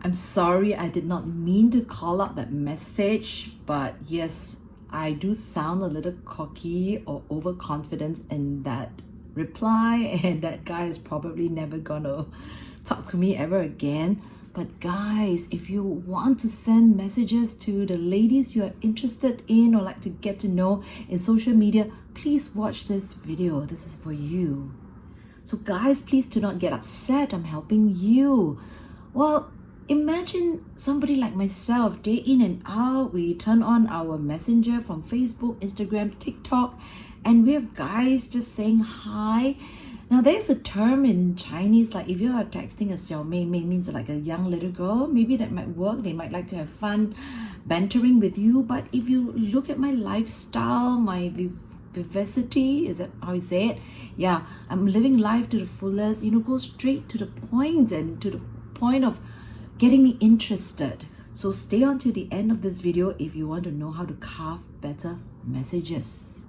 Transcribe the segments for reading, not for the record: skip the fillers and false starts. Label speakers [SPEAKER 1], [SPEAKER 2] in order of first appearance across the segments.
[SPEAKER 1] I'm sorry, I did not mean to call out that message, but yes, I do sound a little cocky or overconfident in that reply, and that guy is probably never gonna talk to me ever again. But guys, if you want to send messages to the ladies you are interested in or like to get to know in social media, please watch this video. This is for you. So guys, please do not get upset. I'm helping you. Well, imagine somebody like myself, day in and out, we turn on our messenger from Facebook, Instagram, TikTok, and we have guys just saying hi. Now there's a term in Chinese, like if you are texting a xiao mei mei, means like a young little girl, maybe that might work. They might like to have fun bantering with you. But if you look at my lifestyle, my vivacity, is that how you say it? Yeah, I'm living life to the fullest, go straight to the point and to the point of getting me interested. So stay on to the end of this video if you want to know how to craft better messages.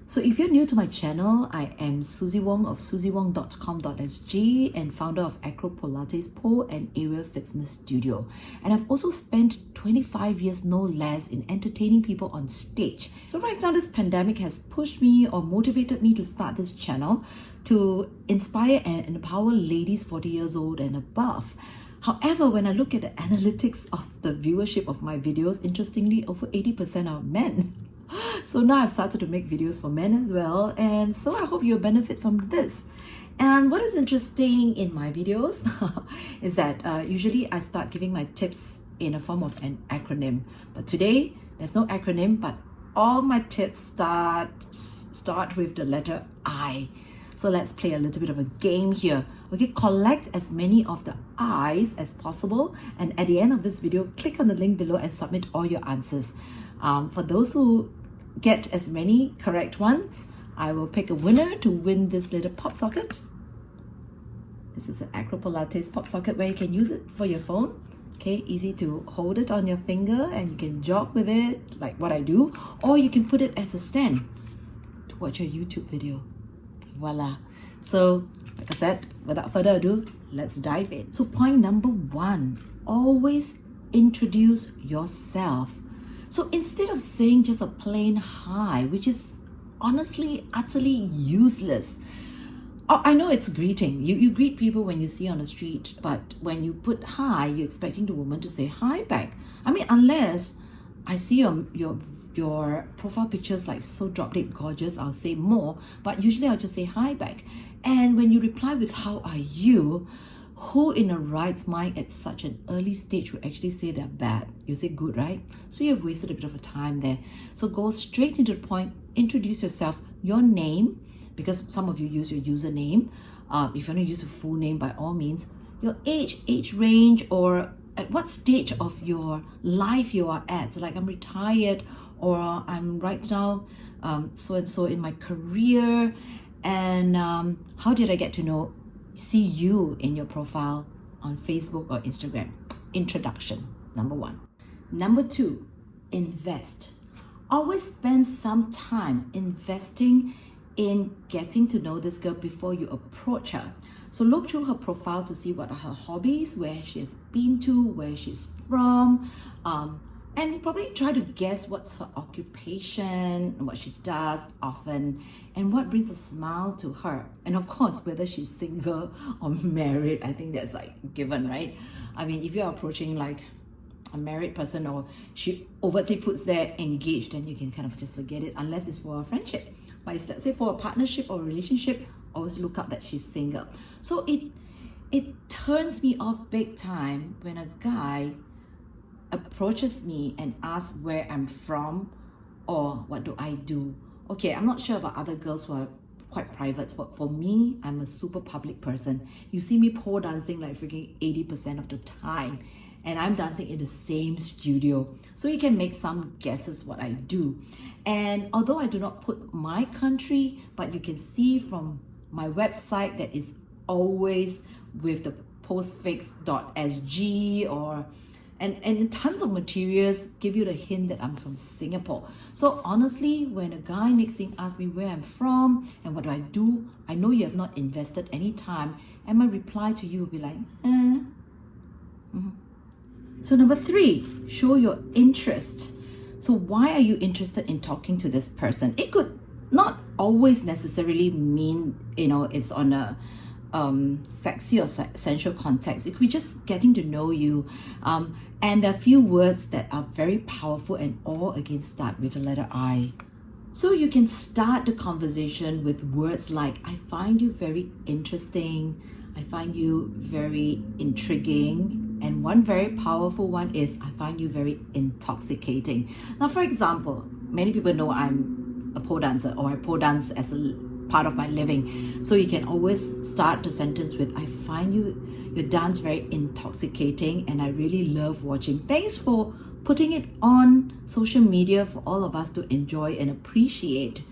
[SPEAKER 1] So if you're new to my channel, I am Suzie Wong of suziewong.com.sg and founder of Acro Pilates Pole and Area Fitness Studio. And I've also spent 25 years, no less, in entertaining people on stage. So right now, this pandemic has pushed me or motivated me to start this channel to inspire and empower ladies 40 years old and above. However, when I look at the analytics of the viewership of my videos, interestingly, over 80% are men. So now I've started to make videos for men as well, and so I hope you'll benefit from this. And what is interesting in my videos is that usually I start giving my tips in a form of an acronym, but today there's no acronym, but all my tips start with the letter I. So let's play a little bit of a game here. Okay, collect as many of the I's as possible, and at the end of this video, click on the link below and submit all your answers. For those who get as many correct ones, I will pick a winner to win this little pop socket. This is an Acro Pilates pop socket where you can use it for your phone. Okay, easy to hold it on your finger and you can jog with it like what I do, or you can put it as a stand to watch your YouTube video. Voila. So like I said, without further ado, let's dive in. So point number one, always introduce yourself. So instead of saying just a plain hi, which is honestly utterly useless. Oh, I know it's greeting. You greet people when you see on the street, but when you put hi, you're expecting the woman to say hi back. I mean, unless I see your profile pictures like so drop dead gorgeous, I'll say more, but usually I'll just say hi back. And when you reply with how are you, who in a right mind at such an early stage would actually say they're bad? You say good, right? So you've wasted a bit of a time there. So go straight into the point, introduce yourself, your name, because some of you use your username. If you want to use a full name, by all means, your age range, or at what stage of your life you are at. So like I'm retired, or I'm right now so-and-so in my career, and how did I get to see you in your profile on Facebook or Instagram. Introduction, number one. Number two, invest. Always spend some time investing in getting to know this girl before you approach her. So look through her profile to see what are her hobbies, where she has been to, where she's from, and probably try to guess what's her occupation, what she does often, and what brings a smile to her. And of course, whether she's single or married, I think that's like given, right? I mean, if you're approaching like a married person or she overtly puts there engaged, then you can kind of just forget it unless it's for a friendship. But if let's say for a partnership or relationship, always look up that she's single. So it turns me off big time when a guy approaches me and asks where I'm from or what do I do. Okay, I'm not sure about other girls who are quite private, but for me, I'm a super public person. You see me pole dancing like freaking 80% of the time, and I'm dancing in the same studio. So you can make some guesses what I do. And although I do not put my country, but you can see from my website that is always with the postfix.sg or and tons of materials give you the hint that I'm from Singapore. So honestly, when a guy next thing asks me where I'm from and what do, I know you have not invested any time, and my reply to you will be like, So number 3, show your interest. So why are you interested in talking to this person? It could not always necessarily mean, it's on a sexy or sensual context. It could be just getting to know you. And there are a few words that are very powerful and all again start with the letter I. So you can start the conversation with words like, I find you very interesting. I find you very intriguing. And one very powerful one is, I find you very intoxicating. Now, for example, many people know I'm a pole dancer, or I pole dance as a part of my living. So you can always start the sentence with, I find your dance very intoxicating and I really love watching. Thanks for putting it on social media for all of us to enjoy and appreciate.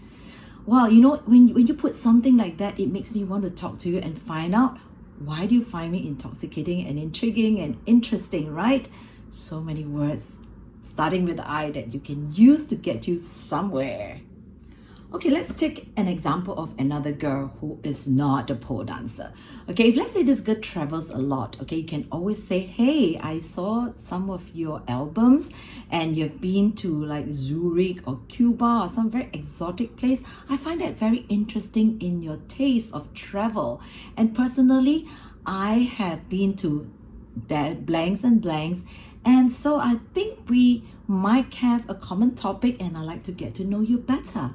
[SPEAKER 1] Well, when you put something like that, it makes me want to talk to you and find out, why do you find me intoxicating and intriguing and interesting, right? So many words starting with I that you can use to get you somewhere. Okay, let's take an example of another girl who is not a pole dancer. Okay, if let's say this girl travels a lot, okay, you can always say, hey, I saw some of your albums and you've been to like Zurich or Cuba or some very exotic place. I find that very interesting in your taste of travel. And personally, I have been to that blanks and blanks. And so I think we might have a common topic and I'd like to get to know you better.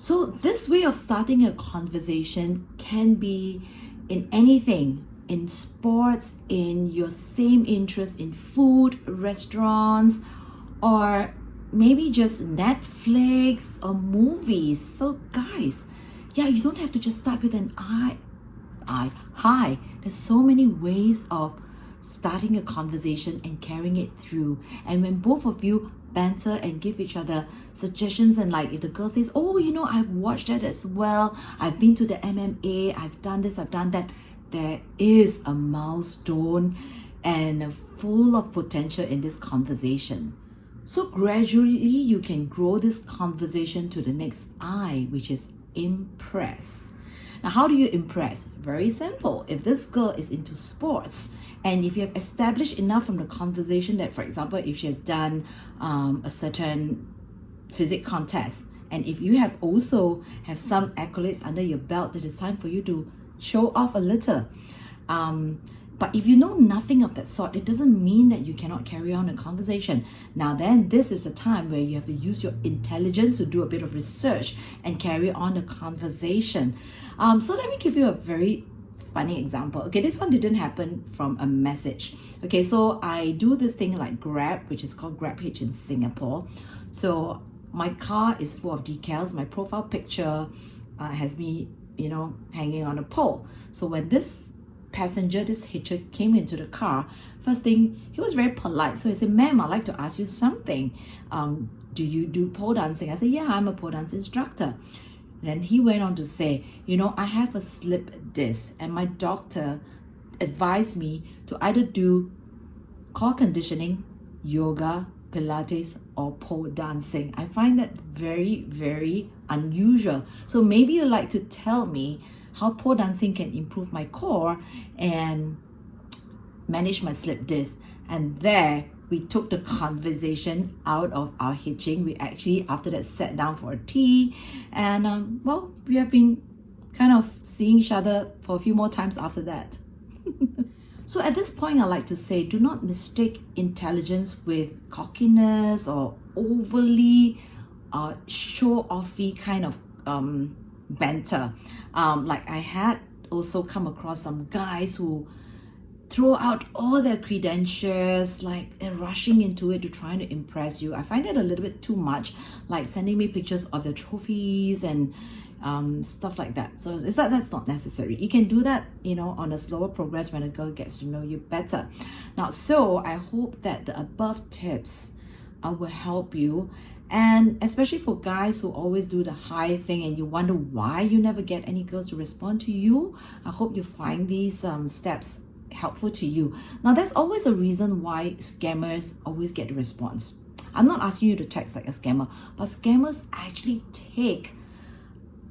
[SPEAKER 1] So this way of starting a conversation can be in anything, in sports, in your same interest in food, restaurants, or maybe just Netflix or movies. So guys, you don't have to just start with an hi. There's so many ways of starting a conversation and carrying it through. And when both of you banter and give each other suggestions, and like if the girl says, oh, I've watched that as well, I've been to the MMA, I've done this, I've done that, there is a milestone and full of potential in this conversation. So gradually you can grow this conversation to the next I, which is impress. Now, how do you impress? Very simple. If this girl is into sports, and if you have established enough from the conversation that, for example, if she has done a certain physics contest, and if you have also have some accolades under your belt, it is time for you to show off a little. But if you know nothing of that sort, it doesn't mean that you cannot carry on a conversation. Now then, this is a time where you have to use your intelligence to do a bit of research and carry on a conversation. So let me give you a very funny example. Okay, this one didn't happen from a message. Okay, so I do this thing like Grab, which is called GrabHitch in Singapore. So my car is full of decals. My profile picture has me, hanging on a pole. So when this passenger, this hitcher came into the car, first thing, he was very polite. So he said, ma'am, I'd like to ask you something. Do you do pole dancing? I said, yeah, I'm a pole dance instructor. Then he went on to say, I have a slip disc and my doctor advised me to either do core conditioning, yoga, Pilates, or pole dancing. I find that very, very unusual. So maybe you'd like to tell me how pole dancing can improve my core and manage my slip disc. And there we took the conversation out of our hitching. We actually, after that, sat down for a tea. And, we have been kind of seeing each other for a few more times after that. So at this point, I'd like to say, do not mistake intelligence with cockiness or overly show-offy kind of banter. Like I had also come across some guys who throw out all their credentials, like they're rushing into it to try to impress you. I find it a little bit too much, like sending me pictures of their trophies and stuff like that. So that's not necessary. You can do that, on a slower progress when a girl gets to know you better. Now, so I hope that the above tips will help you. And especially for guys who always do the high thing and you wonder why you never get any girls to respond to you, I hope you find these steps helpful to you. Now, there's always a reason why scammers always get the response. I'm not asking you to text like a scammer, but scammers actually take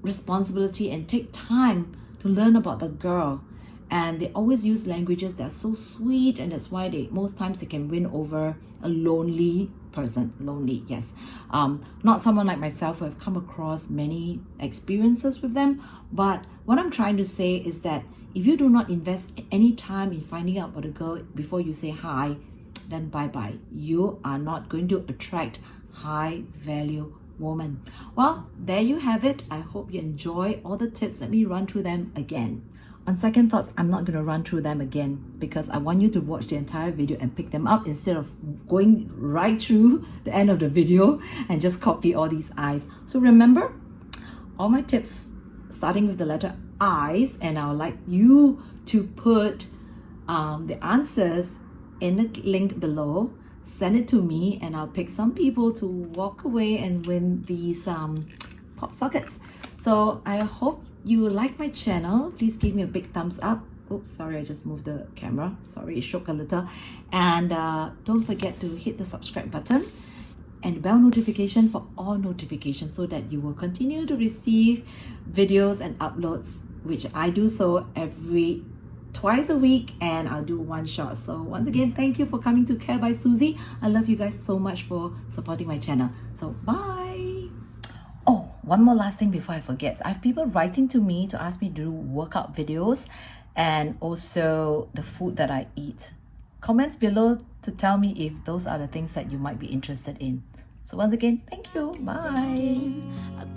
[SPEAKER 1] responsibility and take time to learn about the girl, and they always use languages that are so sweet, and that's why most times they can win over a lonely person. Lonely, yes. Not someone like myself who have come across many experiences with them, but what I'm trying to say is that if you do not invest any time in finding out about a girl before you say hi, then bye-bye. You are not going to attract high value woman. Well, there you have it. I hope you enjoy all the tips. Let me run through them again. On second thoughts, I'm not going to run through them again because I want you to watch the entire video and pick them up instead of going right through the end of the video and just copy all these I's. So remember, all my tips starting with the letter I's, and I would like you to put the answers in the link below. Send it to me and I'll pick some people to walk away and win these pop sockets. So I hope you like my channel. Please give me a big thumbs up. Oops, sorry, I just moved the camera. Sorry, it shook a little. And don't forget to hit the subscribe button and bell notification for all notifications so that you will continue to receive videos and uploads, which I do so twice a week, and I'll do one shot. So once again, thank you for coming to Care by Suzie. I love you guys so much for supporting my channel. So bye. Oh, one more last thing before I forget. I have people writing to me to ask me to do workout videos and also the food that I eat. Comments below to tell me if those are the things that you might be interested in. So once again, thank you. Bye.